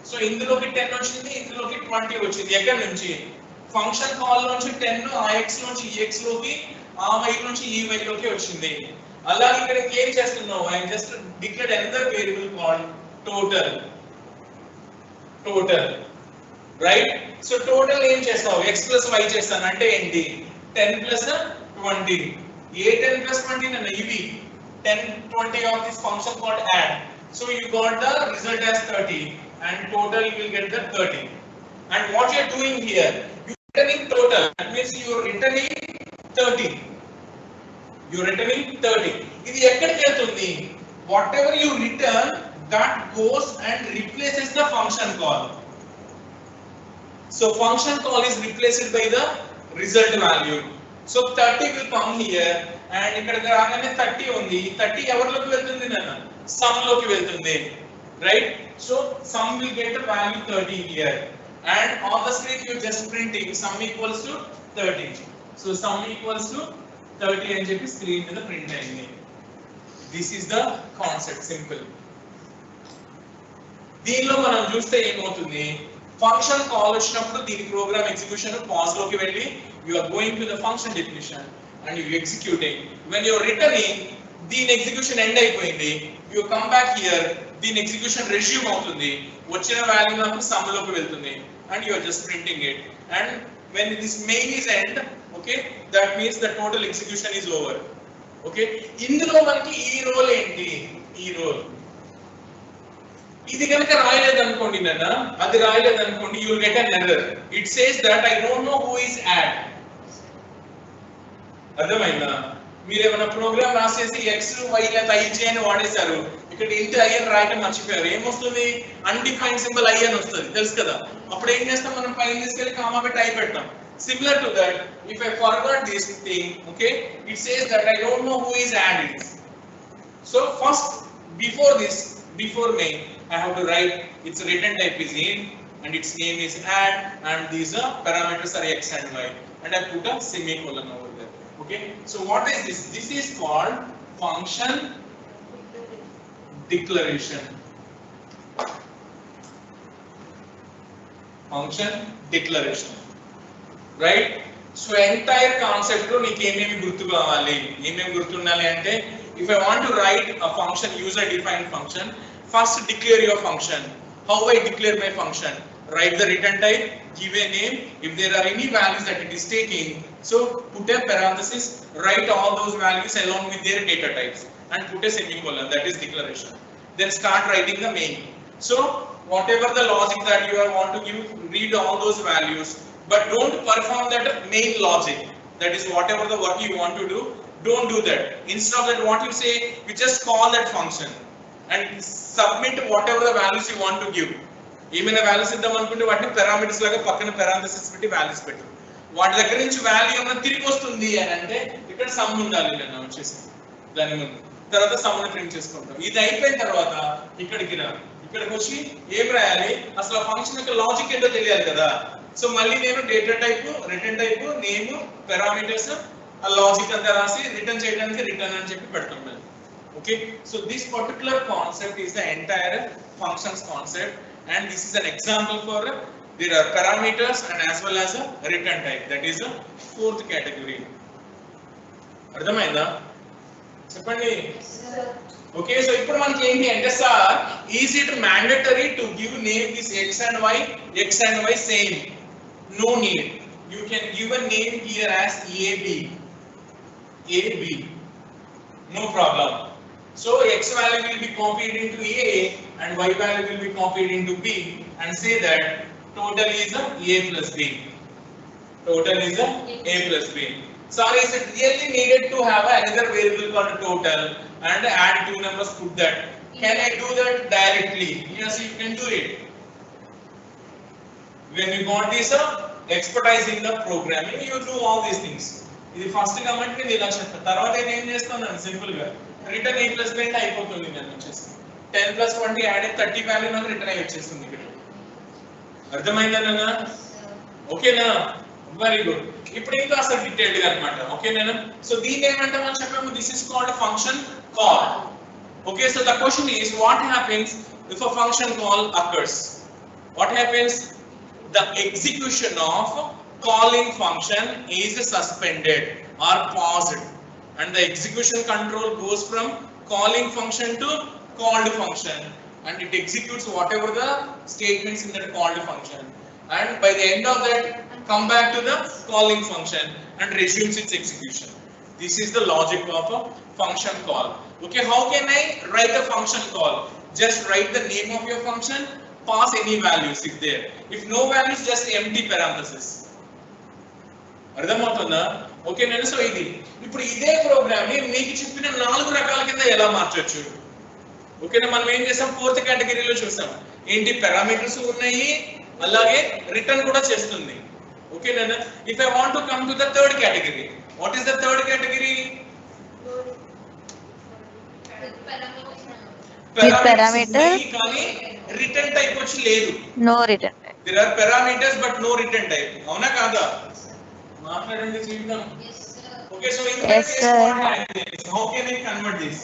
సో ఇందులోకి 10 వచ్చింది, ఇందులోకి 20 వచ్చింది. ఎక్కడి నుంచి? ఫంక్షన్ కాల్ నుంచి 10 ఆ x నుంచి ఈ x లోకి, ఆ y నుంచి ఈ y లోకి వచ్చింది. అలాగే ఇక్కడ ఏం చేస్తున్నావు? I just declared another variable called total. Right? So total ఏం చేస్తావు? x plus y చేస్తాను అంటే ఏంటి? 10 plus 20. ఏ 10 plus 20 నన్న ఇవి 10 20 of this function called add. So you got the result as 30 and total you will get the 30. And what you are doing here, you are returning total. That means you are returning 30. You are returning 30. ఇది ఎక్కడికి వెళ్తుంది? Whatever you return, that goes and replaces the function call. So function call is replaced by the result value. So 30 will come here and ikkada raagane 30 undi. 30 evarloki veltundi nana? Sum loki veltundi, right? So sum will get the value 30 here, and on the screen you just printing sum equals to 30. So sum equals to 30 అని చెప్పి screen మీద print అయింది. This is the concept, simple. దీనిలో మనం చూస్తే ఏమవుతుంది? Function call వచ్చినప్పుడు దీని ప్రోగ్రామ్ ఎగ్జిక్యూషన్ పాజ్ లోకి వెళ్ళి you are going to the function definition and you executing. When you are returning, దీని ఎగ్జిక్యూషన్ ఎండ్ అయిపోయింది. You come back here, దీని ఎగ్జిక్యూషన్ రెజ్యూమ్ అవుతుంది. వచ్చిన వాల్యూ నాకు సమ్ లోకి వెళ్తుంది and you are just printing it. And when this main is end, okay, that means the total execution is over. Okay, ఇందులో మనకి ఈ రోల్ ఏంటి? ఈ రోల్ ఇది కనుక రాయలేదు అనుకోండి నాన్న, అది రాయలేదు అనుకోండి, you will get an error. It says that I don't know who is add. అర్థమైందా? మీరు ఏమైనా ప్రోగ్రామ్ రాసేసి ఎక్స్ వై లేదా ఐజే అని వాడేశారు, ఇక్కడ ఇంటి ఐ అని రాయటం మర్చిపోయారు, ఏమొస్తుంది? అన్డిఫైన్డ్ సింబల్ ఐ అని వస్తుంది, తెలుసు కదా? అప్పుడు ఏం చేస్తాం మనం? పైన తీసుకెళ్ళి కామా పెట్టి ఐ పెడతాం. Similar to that, if I forgot this thing, okay, it says that I don't know who is add it. So first, before this, before main, I have to write its return type is int and its name is add, and these parameters are x and y, and I put a semicolon over there. Okay, so what is this? This is called function declaration. Function declaration, right? So entire concept lo neeku ememi gurtu kavali, ememi gurtunnali ante, if I want to write a function, user defined function, first declare your function. How I declare my function? Write the return type, give a name, if there are any values that it is taking, so put a parenthesis, write all those values along with their data types, and put a semicolon, that is declaration. Then start writing the main. So whatever the logic that you want to give, read all those values, but don't perform that main logic, that is whatever the work you want to do. Don't do that. Instead of that, what you say, you just call that function and submit whatever the values you want to give. ఏమైనా values ఇద్దాం అనుకుంటే వాటిని parameters లాగా పక్కన parenthesis పెట్టి values పెట్టు. వాటి దగ్గర నుంచి వాల్యూ ఏమైనా తిరిగి వస్తుంది అని అంటే ఇక్కడ సమ్ ఉండాలి అన్న వచ్చేసి దాని ముందు. తర్వాత సమ్ ని ప్రింట్ చేసుకుంటాం. ఇది అయిపోయిన తర్వాత ఇక్కడికి రా. ఇక్కడికి వచ్చి ఏం రాయాలి? అసలు ఆ ఫంక్షన్ యొక్క లాజిక్ ఏంటో తెలియాలి కదా. సో మళ్ళీ నేను data type, return type, name, parameters, ఆ లాజిక్ అంతా రాసి రిటర్న్ చేయడానికి రిటర్న్ అని చెప్పి పెడతాం. Okay, so this particular concept is the entire functions concept, and this is an example for there are parameters and as well as a return type, that is a fourth category. అర్థమైందా? చెప్పండి. Okay, so ఇప్పుడు మనకి ఏంటి అంటే sir, is it mandatory to give name this x and y same? No need. You can give a name here as AB, no problem. So x value will be copied into A and y value will be copied into B, and say that total is A plus B. Total is A plus B. Sorry, is it really needed to have another variable called total and add two numbers, put that? Can I do that directly? Yes, you can do it. When you got this expertise in the programming, you do all these things. ఇది first comment నేను ఇలా చెప్తాను. తర్వాత నేను ఏం చేస్తాను? Simple గా return a plus b అంటే అయిపోతుంది. నేను వచ్చేసి 10 ప్లస్ 20 యాడ్ అయ్యి 30 వాల్యూ నాకు రిటర్న్ అయ్యి వచ్చేస్తుంది ఇక్కడ. అర్థమైందా నాన్న? ఓకేనా? Very good. ఇప్పుడు ఇంకా అసలు డీటెయిల్డ్ గా అన్నమాట. ఓకేనా? సో దీన్ని ఏమంటామని చెప్పాము? This is called function call. Okay, so the question is what happens if a function call occurs? What happens? The execution of calling function is suspended or paused, and the execution control goes from calling function to called function, and it executes whatever the statements in that called function, and by the end of that come back to the calling function and resumes its execution. This is the logic of a function call. Okay, how can I write a function call? Just write the name of your function, pass any values if there. If no values, just empty parenthesis. అర్థమవుతుందా? Okay నేను. So ఇది ఇప్పుడు ఇదే program ని మీకు చెప్పిన 4 రకాల కింద ఎలా మార్చొచ్చు? ఓకేనా? మనం ఏం చేసాం? ఫోర్త్ కేటగిరీలో చూసాం. ఏంటి? పారామీటర్స్ ఉన్నాయి, అలాగే రిటర్న్ కూడా చేస్తుంది. ఓకేనా? If I want to come to the third category, what is the third category? parameters కానీ రిటర్న్ టైప్ వచ్చి లేదు. no return type. There are parameters but no return type. అవునా కాదా? మాట్లాడండి చూద్దాం. Okay, so in that case, how can I convert this?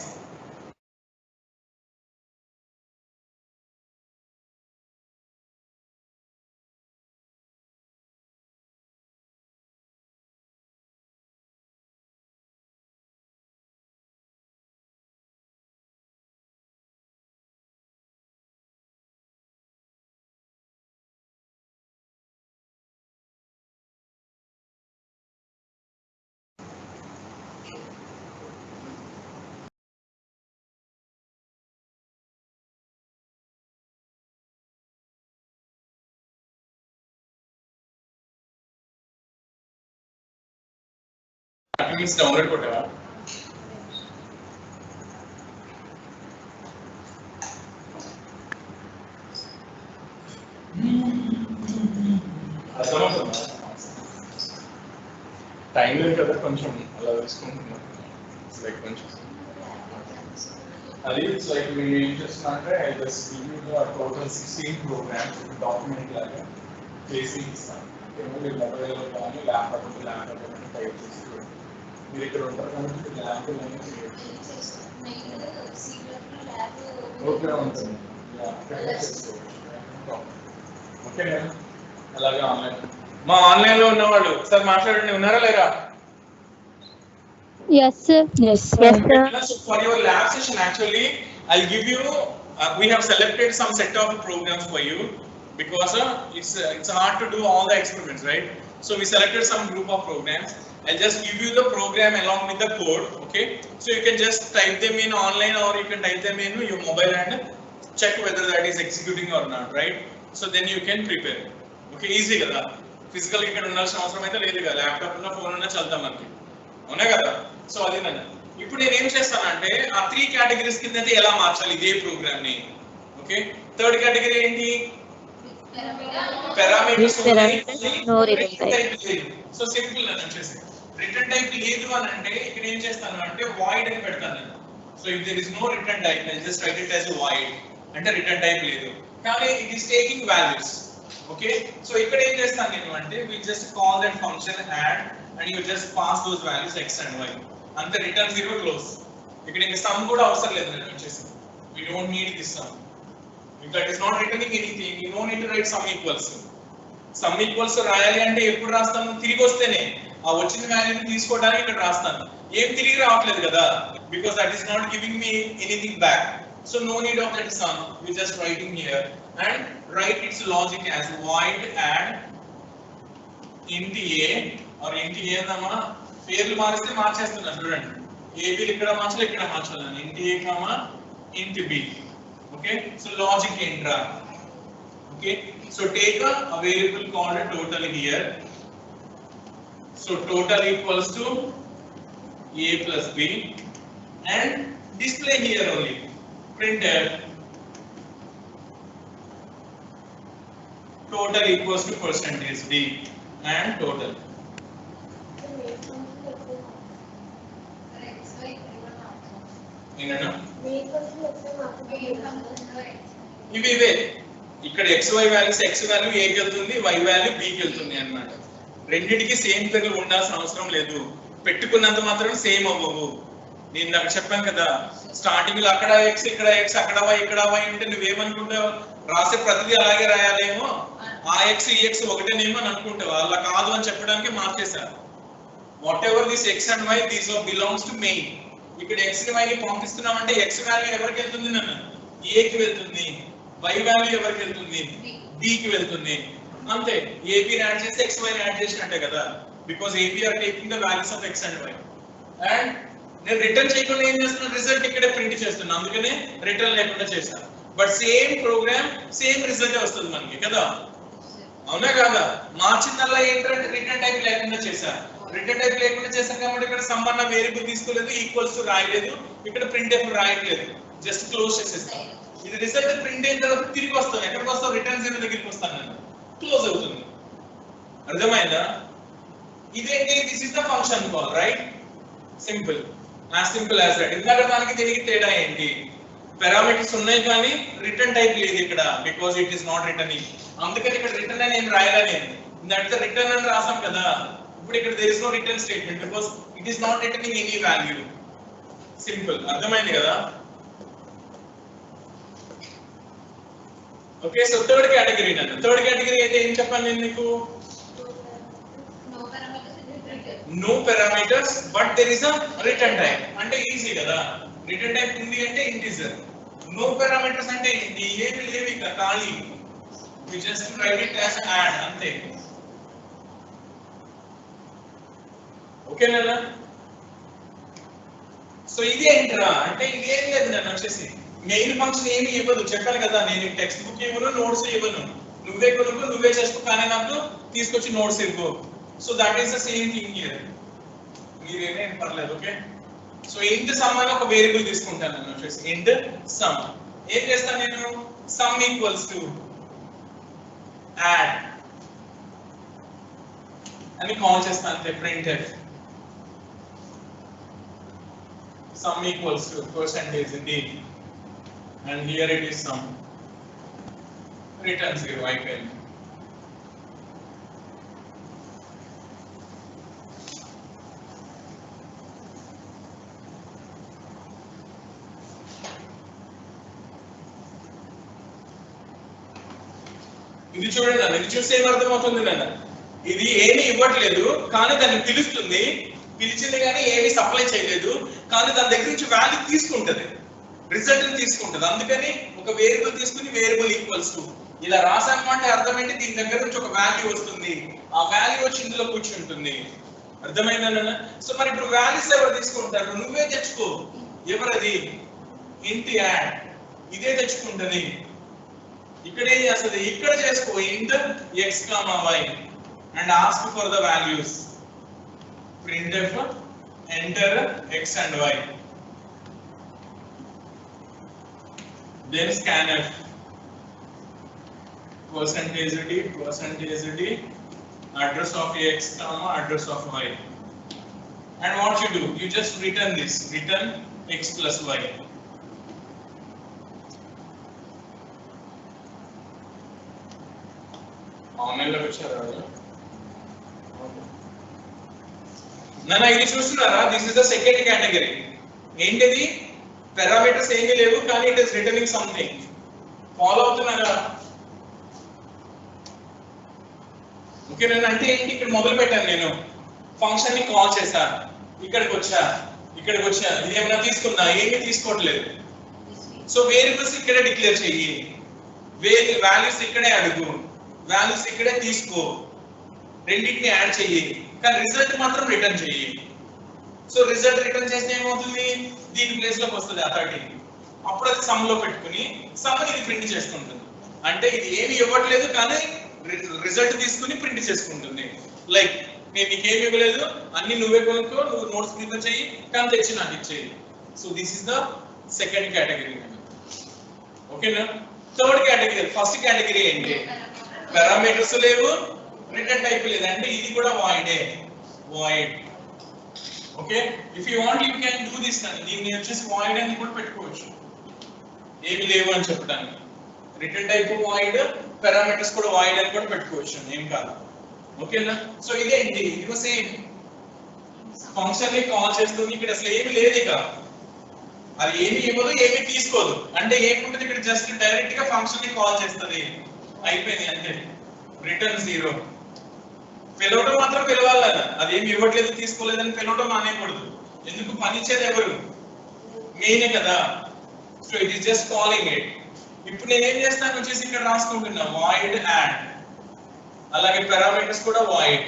Attendance download కొట్టావా? అర్థమవుతుందా? Time లేదు కదా, కొంచెం అలా తీసుకుంటున్నాం. లైక్ కొంచెం అది ఇట్స్ లైక్ మీరు ఏం చేస్తున్నా అంటే I just give you the total 16 programs document లాగా చేసి ఇస్తాను. మీరు మొబైల్లో కానీ ల్యాప్టాప్ టైప్ చేసి మీరు ఇక్కడ ఉంటారు కాబట్టి ల్యాబ్ ఓకే ఉంటుంది. ఓకే మేడం, అలాగే ఆన్లైన్ మా ఆన్లైన్లో ఉన్నవాళ్ళు ఒకసారి మాట్లాడండి, ఉన్నారా లేరా? Yes, sir. Yes, sir. So for your lab session, actually, I'll give you. We have selected some set of programs for you because it's hard to do all the experiments, right? So we selected some group of programs. I'll just give you the program along with the code, okay? So you can just type them in online or you can type them in your mobile and check whether that is executing or not, right? So then you can prepare. Okay, easy kada. Physical ikkada unalsina avasaram aithe ledhu kada. Laptop unna phone unna chalta manaki. అవునా కదా? So అది నన్ను ఇప్పుడు నేను ఏం చేస్తానంటే ఆ 3 categories కింద అయితే ఎలా మార్చాలి ఇదే ప్రోగ్రామ్ ని. ఓకే, థర్డ్ కేటగిరీ ఏంటి? Parameters no return type. So simple అని వచ్చేసి రిటర్న్ టైప్ లేదు అని అంటే ఇక్కడ ఏం చేస్తాను అంటే వాయిడ్ అని పెడతాను నేను. So if there is no return type I just write it as void, అంటే రిటర్న్ టైప్ లేదు కానీ it is taking values. Okay, so ఇక్కడ ఏం చేస్తాను నేను అంటే we just call that function add and you just pass those values x and y ante return 0 close. ఇక్కడ ఇంకా sum కూడా అవసరం లేదు నేను వచ్చేసి we don't need this sum because it is not returning anything. You don't need to write sum equals రాయాలి అంటే ఎప్పుడు రాస్తాను? తిరిగి వస్తేనే ఆ వచ్చిన వాల్యూని తీసుకోవడానికి ఇక్కడ రాస్తాను. ఏం తిరిగి రావట్లేదు కదా, because that is not giving me anything back. So no need of that sum, we just writing here and write its logic as void add int a or int a అన్నమా పేర్లు మారిస్తే మార్చేస్తున్నాను చూడండి. ab ఇక్కడ మార్చాలి, ఇక్కడ మార్చాలని int a comma int b. Okay, so logic ఏంట్రా? Okay, so take a variable called total here. So total equals to a plus b and display here only printed total equals to percentage d and total. ఇవే ఇక్కడ xy values x value a కి వెళ్తుంది, y value b కి వెళ్తుంది అన్నమాట. రెండిటికి same పేర్లు ఉండాల్సిన అవసరం లేదు, పెట్టుకున్నంత మాత్రం సేమ్ అవ్వవు. నేను నాకు చెప్పాను కదా స్టార్టింగ్ లో అక్కడ x ఇక్కడ x అక్కడ y ఇక్కడ y అంటే నువ్వేమనుకుంటావు? రాసే ప్రతిదీ అలాగే రాయాలేమో, ఆ x ఈ x ఒకటేనేమో అని అనుకుంటావు. అలా కాదు అని చెప్పడానికి మార్చేశారు. What ever this x and y these belongs to main. ఇక్కడ x ని y ని పంపిస్తున్నాం అంటే x వాల్యూ ఎవరికి వెళ్తుంది? నన్ను a కి వెళ్తుంది, y వాల్యూ ఎవరికి వెళ్తుంది? b కి వెళ్తుంది. అంతే, ab ని యాడ్ చేసి xy ని యాడ్ చేసినట్టే కదా, because ab are taking the values of x and y. And నేను రిటర్న్ చేయకుండా ఏం చేస్తున్నా? రిజల్ట్ ఇక్కడే ప్రింట్ చేస్తున్నా, అందుకనే రిటర్న్ లేకుండా చేశాను. But same programme same result వస్తుంది మనకి కదా, అవునా కాదా? మార్చిందల్లా ఏంటంటే రిటర్న్ టైప్ లేకుండా చేశాను. రిటర్న్ టైప్ లేకుండా చేశాను కాబట్టి ఇక్కడ సంబంధ వేరియబుల్ తీసుకోలేదు, ఈక్వల్స్ టు రాయలేదు, ఇక్కడ ప్రింట్ టైప్ రాయట్లేదు, జస్ట్ క్లోజ్ చేసేస్తాను. ఇది రిజల్ట్ ప్రింట్ అయిన తర్వాత తిరిగి వస్తాను. ఎక్కడికి వస్తావు? రిటర్న్ జీరో దగ్గరికి వస్తాను, నేను క్లోజ్ అవుతుంది. అర్థమైందా? ఇదేంటి? This is the function call, right? Simple, as simple as that. ఇందాక దానికి దీనికి తేడా ఏంటి? పారామీటర్స్ ఉన్నాయి కానీ రిటర్న్ టైప్ లేదు ఇక్కడ, because it is not returning. అందుకని ఇక్కడ రిటర్న్ అని ఏం రాయాలా నేను? ఇందాక రిటర్న్ అని రాసాం కదా, ఇప్పుడు ఇక్కడ there is no return statement because it is not returning any value. Simple, అర్థమైంది కదా? ఓకే, సో థర్డ్ కేటగిరీ నన్ను థర్డ్ కేటగిరీ అయితే ఏం చెప్పాను నేను మీకు? No parameters but there is a return type. అంటే ఈజీ కదా, రిటర్న్ టైప్ ఉంది అంటే ఇంటిజర్. నో పారామీటర్స్ అంటే ఏమి లేవు ఇక, ఖాళీ. we just write it as add అంతే. ఓకేనా? సో ఇది ఏంట్రా అంటే ఇదేం లేదు, నన్ను వచ్చేసి మెయిన్ ఫంక్షన్ ఏమి ఇవ్వదు. చెప్పాను కదా, నేను టెక్స్ట్ బుక్ ఇవ్వను, నోట్స్ ఇవ్వను. నువ్వే కొనుక్కో, నువ్వే చేసుకో, కానీ నాకు తీసుకొచ్చి నోట్స్ ఇవ్వు. So that is the same thing here. మీరేనే పర్లేదు. ఓకే, సో ఇంట్ సమ్ అని ఒక వేరియబుల్ తీసుకుంటాను నేను వచ్చేసి ఇంట్ సమ్. ఏం చేస్తాను నేను? సమ్ ఈక్వల్స్ టు యాడ్ అని కాల్ చేస్తాను అంతే. printf sum equals to percentage indeed, and here it is sum, return 0 అయిపోయింది. ఇది చూడండి అన్న, ఇది చూస్తే ఏమర్థమవుతుంది నాన్న? ఇది ఏమీ ఇవ్వట్లేదు కానీ దాన్ని పిలుస్తుంది, పిలిచింది కానీ ఏమీ సప్లై చేయలేదు, కానీ దాని దగ్గర నుంచి వాల్యూ తీసుకుంటది, రిజల్ట్ తీసుకుంటది. అందుకని ఒక వేరియబుల్ తీసుకుని వేరియబుల్ ఈక్వల్స్ టు ఇలా రాసాము అంటే అర్థం ఏంటి? దీని దగ్గర నుంచి ఒక వాల్యూ వస్తుంది, ఆ వాల్యూ వచ్చి ఇందులో కూర్చుంటుంది. అర్థమైందన్న? సో మరి ఇప్పుడు వాల్యూస్ ఎవరు తీసుకుంటారు? నువ్వే తెచ్చుకో. ఎవరది? ఇంట్ యాడ్ ఇదే తెచ్చుకుంటది. ఇక్కడ ఏం చేస్తుంది? ఇక్కడ చేసుకో ఇంట్ x, y and ask for the values. printf enter x and y, then scanf percentage d address of x, address of y, and what you do, you just return this, return x plus y. Online లో వచ్చారా? నాన్న ఇది చూస్తున్నారా? This is the second category. ఏంటిది? Parameters ఏమీ లేవు కానీ it is returning something. Follow అవుతున్నారా? ఓకే నేను అంటే ఏంటి? ఇక్కడ మొదలు పెట్టాను నేను, ఫంక్షన్ ని కాల్ చేశా, ఇక్కడికి వచ్చా, ఇది ఏమైనా తీసుకున్నా? ఏమీ తీసుకోవట్లేదు. సో వేరియబుల్స్ ఇక్కడే డిక్లేర్ చెయ్యి, వాల్యూస్ ఇక్కడే అడుగు, వాల్యూస్ ఇక్కడే తీసుకో, రెండింటిని యాడ్ చెయ్యి, కానీ రిజల్ట్ మాత్రం రిటర్న్ చెయ్యి. సో రిజల్ట్ రిటర్న్ చేస్తే ఏమవుతుంది? దీని ప్లేస్ లోకి వస్తుంది ఆ 30. అప్పుడు అది సమ్ లో పెట్టుకుని సమ్ ఇది ప్రింట్ చేసుకుంటుంది. అంటే ఇది ఏమి ఇవ్వట్లేదు కానీ రిజల్ట్ తీసుకుని ప్రింట్ చేసుకుంటుంది. లైక్ నేను నీకేమి ఇవ్వలేదు, అన్ని నువ్వే కొనుక్కో, నువ్వు నోట్స్ ప్రిపేర్ చెయ్యి, కానీ తెచ్చి నాకు ఇచ్చేయి. So this is the second category. ఓకేనా? Third category. ఫస్ట్ కేటగిరీ ఏంటి? పారామీటర్స్ లేవు, రిటర్న్ టైప్ లేదు, అంటే ఇది కూడా వాయిడే, void. Okay, if you want you can do this. దీన్ని వచ్చేసి వాయిడ్ అని కూడా పెట్టుకోవచ్చు, ఏమి లేవు అని చెప్పడానికి. రిటర్న్ టైప్ వాయిడ్, పారామీటర్స్ కూడా వాయిడ్ అని కూడా పెట్టుకోవచ్చు, ఏం కాదు. ఓకేనా? సో ఇదేంటి? ఇది సేమ్ ఫంక్షన్ ని కాల్ చేస్తుంది. ఇక్కడ అసలు ఏమి లేదు, ఇక అది ఏమి ఇవ్వదు, ఏమి తీసుకోదు. అంటే ఏముంటుంది ఇక్కడ? జస్ట్ డైరెక్ట్ గా ఫంక్షన్ ని కాల్ చేస్తుంది, అయిపోయింది అంతే. రిటర్న్ 0. పిలవటం మాత్రం పిలవాలన్న, అదేమి ఇవ్వట్లేదు తీసుకోలేదని పిలవటం మానేయకూడదు. ఎందుకు? పనిచ్చేది ఎవరు? నేనే కదా. So it is just calling it. ఇప్పుడు నేనేం చేస్తాను వచ్చేసి ఇక్కడ రాసుకుంటున్నా వాయిడ్ యాడ్, అలాగే పారామీటర్స్ కూడా వాయిడ్.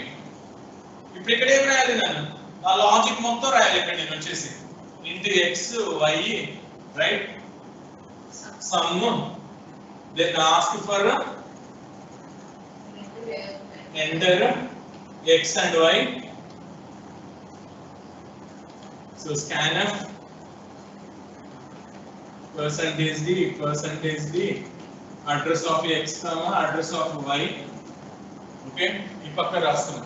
ఇప్పుడు ఇక్కడ ఏం రాయాలి నన్ను? ఆ లాజిక్ మొత్తం రాయాలి ఇక్కడ నేను వచ్చేసి int x y, right, sum, then ask for enter x and y. So scanf percentage d address of x, address of y. Okay, ఈ పక్క రాస్తున్నా.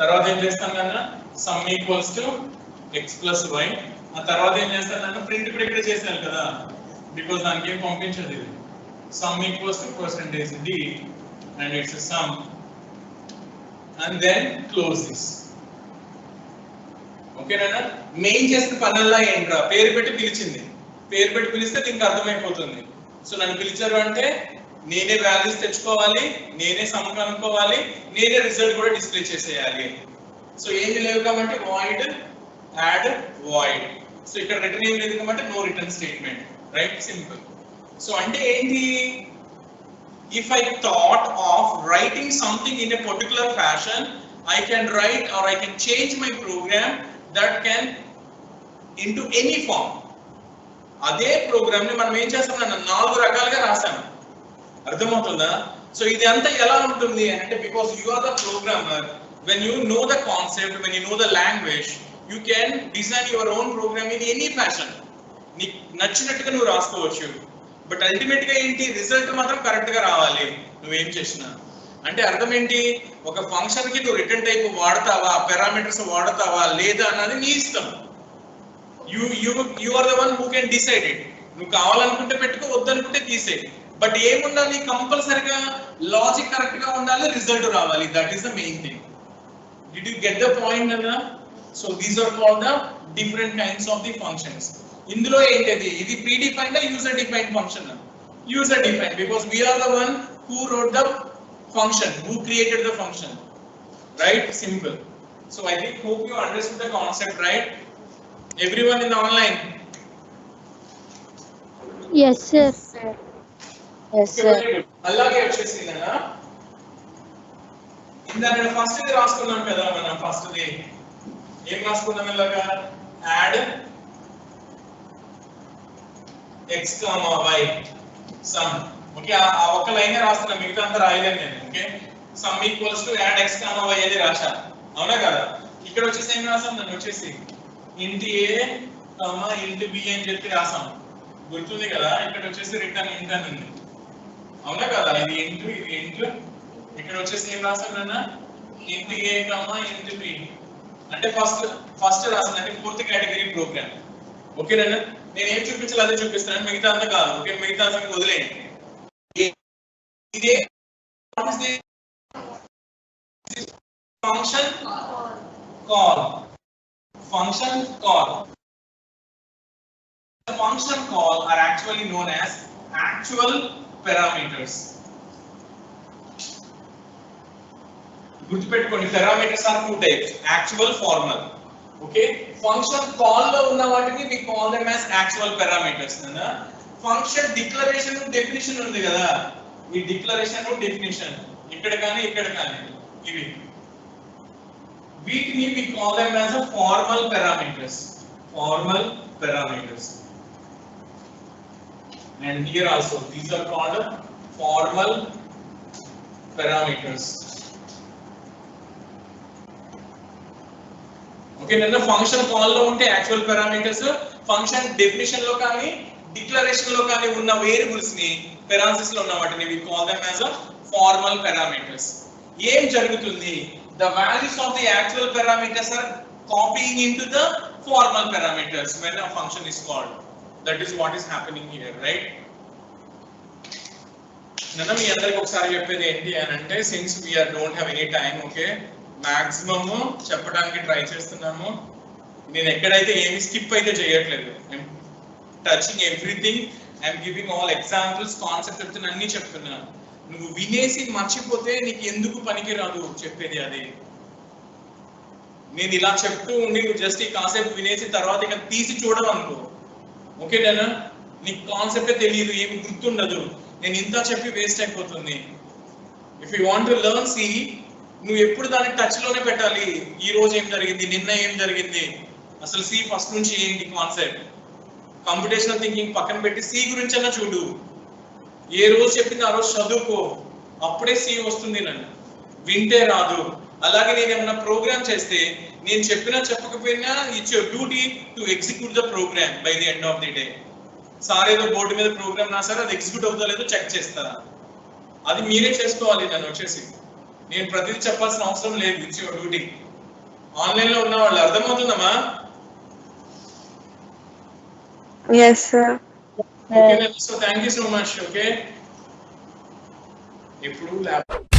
తర్వాత ఏం చేస్తాను అన్న? Some equals to x plus y. ఆ తర్వాత ఏం చేస్తాను అన్న? ప్రింట్ ఇప్పుడు ఇక్కడ చేశాను కదా, బికాజ్ దానికి ఏం పంపించదు ఇది. Some equals to percentage d and it's a sum, and then close this. ఓకేనా? మెయిన్ చేసిన పనుల్లో ఏంట్రా? పేరు పెట్టి పిలిచింది, పేరు పెట్టి పిలిస్తే దీనికి అర్థమైపోతుంది. సో నన్ను పిలిచారు అంటే నేనే వాల్యూస్ తెచ్చుకోవాలి, నేనే సమ్ కనుక్కోవాలి, నేనే రిజల్ట్ కూడా డిస్ప్లే చేసేయాలి. సో ఏమి లేవు కాబట్టి వాయిడ్ యాడ్ వాయిడ్. సో ఇక్కడ రిటర్న్ ఏం లేదు కాబట్టి no return statement, right? Simple. So అంటే ఏంటి? If I thought of writing something in a particular fashion, I can write or I can change my program that can into any form. అదే programme ని మనం ఏం చేస్తాం? 4 రకాలుగా రాసాము. అర్థమవుతుందా? So ఇది అంతా ఎలా ఉంటుంది అంటే, because you are the programmer, when you know the concept, when you know the language, you can design your own program in any fashion. నీకు నచ్చినట్టుగా నువ్వు రాసుకోవచ్చు. బట్ అల్టిమేట్ గా ఏంటి, రిజల్ట్ మాత్రం కరెక్ట్ గా రావాలి నువ్వేం చేసినా. అంటే అర్థం ఏంటి, ఒక ఫంక్షన్ కి నువ్వు రిటర్న్ టైప్ వాడతావా, పారామీటర్స్ వాడతావా లేదా అన్నది నీ ఇష్టం. You are the one who can decide it. నువ్వు కావాలనుకుంటే పెట్టుకో, వద్దనుకుంటే తీసే. బట్ ఏముండాలి, కంపల్సరిగా లాజిక్ కరెక్ట్ గా ఉండాలి, రిజల్ట్ రావాలి. That is the main thing. Did you get the point అన్న? So these are called the different kinds of the functions. ఇందులో ఏంటిది, ఇది predefined user defined function. User defined because we are the one who wrote the function, who created the function, right? Simple. So I think hope you understood the concept, right? Everyone in the online? Yes sir. Yes sir. అలాగే వచ్చేసిందనా. ఇందాక first the రాసుకున్నాం కదా మనం. First the ఏం రాసుకున్నాం, ఇలాగా add x, y sum. Okay, ఆ ఒక్క లైన్ రాస్తున్నా, మిగతా అంతా రాయలేను నేను. Okay, sum equals to add x, y అని రాశా, అవునా కదా? ఇక్కడ వచ్చేసి ఏం రాసాం, నన్ను వచ్చేసి int a, int b అని చెప్పి రాసాం, గుర్తుంది కదా? ఇక్కడ వచ్చేసి రిటర్న్ int అని ఉంది, అవునా కదా? ఇది int. ఇక్కడ వచ్చేసి ఏం రాసాను నాన్న, int a, int b. అంటే ఫస్ట్ రాసాను, అంటే ఫోర్త్ కేటగిరీ ప్రోగ్రామ్. ఓకేనా? నేను ఏం చూపించాలి అదే చూపిస్తాను, మిగతా అంతా కాదు. ఓకే, మిగతా అంతా వదిలేయండి. ఇదే function call. Function call are actually known as actual parameters. గుర్తుపెట్టుకోండి, parameters are two types, actual, formal. Okay, function call లో ఉన్న వాటిని we call them as actual parameters. అన్న ఫంక్షన్ డిక్లరేషన్ డెఫినిషన్ ఉంది కదా, ఈ డిక్లరేషన్ డెఫినిషన్ ఇక్కడ కానీ ఇక్కడ కానీ ఇవి, వీటిని we call them as a formal parameters. Formal parameters. And here also these are called formal parameters. Okay, నిన్న ఫంక్షన్ కాల్ లో ఉంటే యాక్చువల్ పారామీటర్స్, ఫంక్షన్ డెఫినిషన్ లో కానీ డిక్లరేషన్ లో కానీ ఉన్న వేరియబుల్స్ ని, పెరాన్సిస్ లో ఉన్న వాటిని we call them as a formal parameters. ఏం జరుగుతుంది, the values of the actual parameters are copying into the formal parameters when a function is called. That is what is happening here, right? నిన్న మీ అందరికి ఒకసారి చెప్పేది ఏంటి అని అంటే, since we don't have any time, okay, maximum చెప్పడానికి try చేస్తున్నాము. నేను ఎక్కడైతే ఏమి స్కిప్ అయితే చేయట్లేదు, I'm touching everything, I'm giving all examples, concepts అన్ని చెప్తున్నాను. నువ్వు వినేసి మర్చిపోతే నీకు ఎందుకు పనికి రాదు చెప్పేది అది. నేను ఇలా చెప్తూ ఉండి నువ్వు జస్ట్ ఈ కాన్సెప్ట్ వినేసి తర్వాత ఇక తీసి చూడవు అనుకో, ఓకేనా? నీకు కాన్సెప్టే తెలియదు, ఏమి గుర్తుండదు, నేను ఇంత చెప్పి వేస్ట్ అయిపోతుంది. If you want to learn C, నువ్వు ఎప్పుడు దాన్ని టచ్ లోనే పెట్టాలి. ఈ రోజు ఏం జరిగింది, నిన్న ఏం జరిగింది, అసలు సి ఫస్ట్ నుంచి ఏంటి కాన్సెప్ట్. కంప్యూటేషనల్ థింకింగ్ పక్కన పెట్టి సి గురించి అన్నా చూడు. ఏ రోజు చెప్పింది ఆ రోజు చదువుకో, అప్పుడే సి వస్తుంది. నన్ను వింటే రాదు. అలాగే నేను ఏమన్నా ప్రోగ్రామ్ చేస్తే, నేను చెప్పినా చెప్పకపోయినా it's your duty to execute the program by the end of the day. Sir ఏదో బోర్డు మీద ప్రోగ్రామ్ రాసారు, అది ఎగ్జిక్యూట్ అవుతా లేదో చెక్ చేస్తారా, అది మీరే చేసుకోవాలి. నన్ను వచ్చేసి నేను ప్రతిదీ చెప్పాల్సిన అవసరం లేదు, ఇట్స్ యువర్ డ్యూటీ. ఆన్లైన్ లో ఉన్న వాళ్ళు అర్థమవుతుందమ్మా? Yes sir. Okay, so thank you so much. Okay, ఇప్పుడు ల్యాబ్